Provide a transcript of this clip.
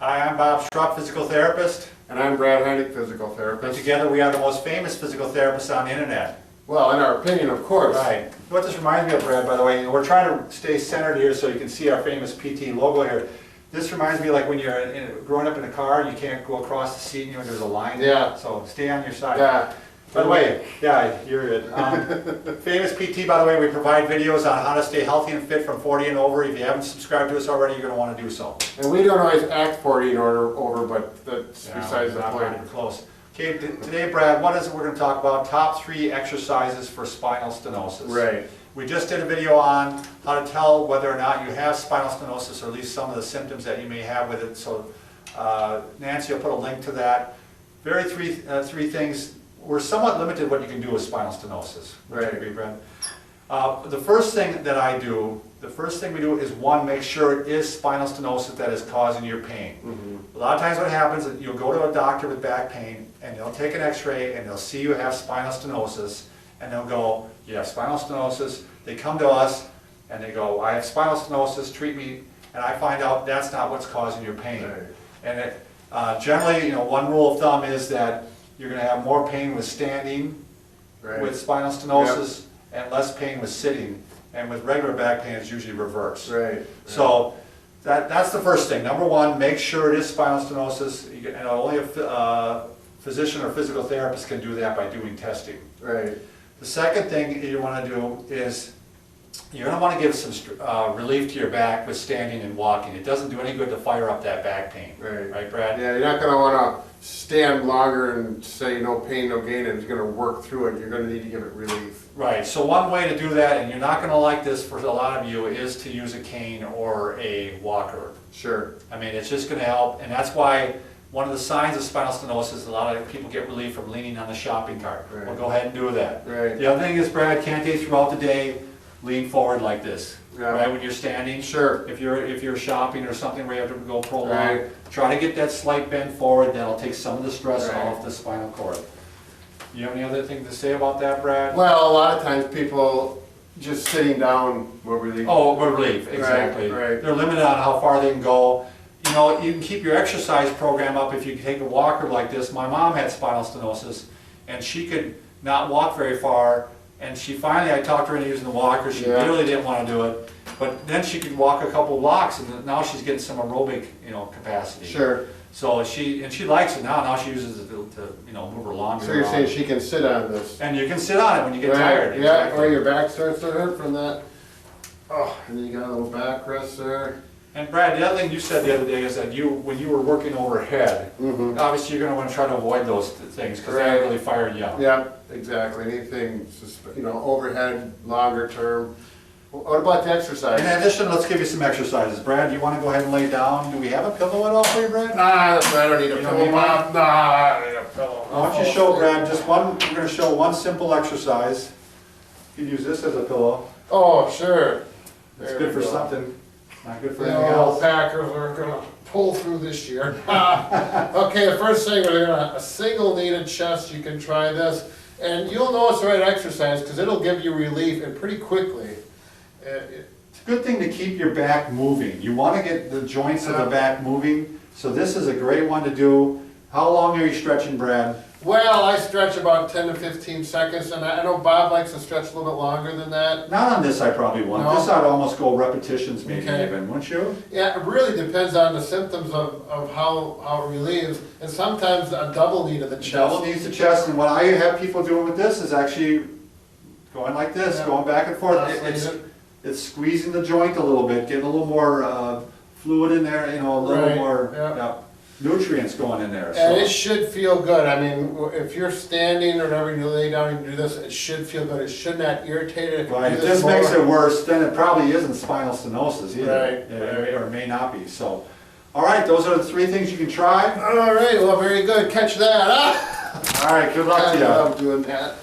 Hi, I'm Bob Schrupp, physical therapist. And I'm Brad Heineck, physical And therapist. together we are the most famous physical therapists on the internet. Well, in our opinion, of course. Right. What this reminds me of, Brad, by the way, we're trying to stay centered here so you can see our famous PT logo here. This reminds me like when you're growing up in a car and you can't go across the seat and there's a line. Yeah. So stay on your side. Yeah. By the way, yeah, you're it. Famous PT, by the way, we provide videos on how to stay healthy and fit from 40 and over. If you haven't subscribed to us already, you're going to want to do so. And we don't always act 40 and over, but that's Yeah, besides the not point. even close. Okay, today, Brad, what is it we're going to talk about? Top 3 exercises for spinal stenosis. Right. We just did a video on how to tell whether or not you have spinal stenosis, or at least some of the symptoms that you may have with it. So Nancy will put a link to that. Three things. We're somewhat limited what you can do with spinal stenosis. Would you agree, Brad? The first thing we do is, one, make sure it is spinal stenosis that is causing your pain. Mm-hmm. A lot of times what happens is you'll go to a doctor with back pain and they'll take an x-ray and they'll see you have spinal stenosis and they'll go, you have spinal stenosis. They come to us and they go, I have spinal stenosis, treat me, and I find out that's not what's causing your pain. Right. And generally, one rule of thumb is that you're going to have more pain with standing with spinal stenosis and less pain with sitting. And with regular back pain, it's usually reversed. Right. So that's the first thing. Number one, make sure it is spinal stenosis. And only a physician or physical therapist can do that by doing testing. Right. The second thing you want to do is you're going to want to give some relief to your back with standing and walking. It doesn't do any good to fire up that back pain. Right. Right, Brad? Yeah, you're not going to want to stand longer and say no pain, no gain, and it's going to work through it. You're going to need to give it relief. Right, so one way to do that, and you're not going to like this for a lot of you, is to use a cane or a walker. Sure. I mean, it's just going to help, and that's why one of the signs of spinal stenosis, a lot of people get relief from leaning on the shopping cart. Right. Well, go ahead and do that. Right. The other thing is, Brad, can't throughout the day, lean forward like this. Yeah. Right, when you're standing. Sure. If you're shopping or something where you have to go prolonged, Right. try to get that slight bend forward. That'll take some of the stress Right. off the spinal cord. You have any other thing to say about that, Brad? Well, a lot of times people just sitting down will relieve. Oh, relief, exactly. Right. They're limited on how far they can go. You can keep your exercise program up if you take a walker like this. My mom had spinal stenosis, and she could not walk very far. And I talked her into using the walker. She really didn't want to do it. But then she could walk a couple blocks, and now she's getting some aerobic, capacity. Sure. So she likes it now. Now she uses it to move her laundry. So you're around. saying she can sit on this? And you can sit on it when you get tired. Yeah, Exactly. or your back starts to hurt from that. Oh, and then you got a little back rest there. And Brad, the other thing you said the other day is that when you were working overhead, obviously you're going to want to try to avoid those things because they really fire you up. Yeah, exactly. Anything, overhead, longer term. What about the exercise? In addition, let's give you some exercises. Brad, do you want to go ahead and lay down? Do we have a pillow at all for you, Brad? Nah, I don't need a You don't pillow. need one? Nah, I don't need a pillow. Why don't you show Brad just one? We're going to show one simple exercise. You can use this as a pillow. Oh, sure. It's There good we for go. something, not good for The anything old else. Packers are gonna pull through this year. Okay, the first thing, we're gonna, a single kneaded chest, you can try this. And you'll know it's the right exercise because it'll give you relief and pretty quickly. It's a good thing to keep your back moving. You want to get the joints of the back moving. So this is a great one to do. How long are you stretching, Brad? Well, I stretch about 10 to 15 seconds, and I know Bob likes to stretch a little bit longer than that. Not on this, I probably won't. No? This I'd almost go repetitions maybe Okay. even, wouldn't you? Yeah, it really depends on the symptoms of how it relieves, and sometimes a double knee to the chest. Double knees to chest, and what I have people doing with this is actually going like this, going back and forth. It's squeezing the joint a little bit, getting a little more fluid in there, a little more nutrients going in there. And it should feel good. I mean, if you're standing or whatever, you lay down and do this, it should feel good. It should not irritate it. Right, if this makes it worse, then it probably isn't spinal stenosis either. Right. Or it may not be. So, all right, those are the 3 things you can try. All right, well, very good. Catch that, huh? All right, good luck to you. I love doing that.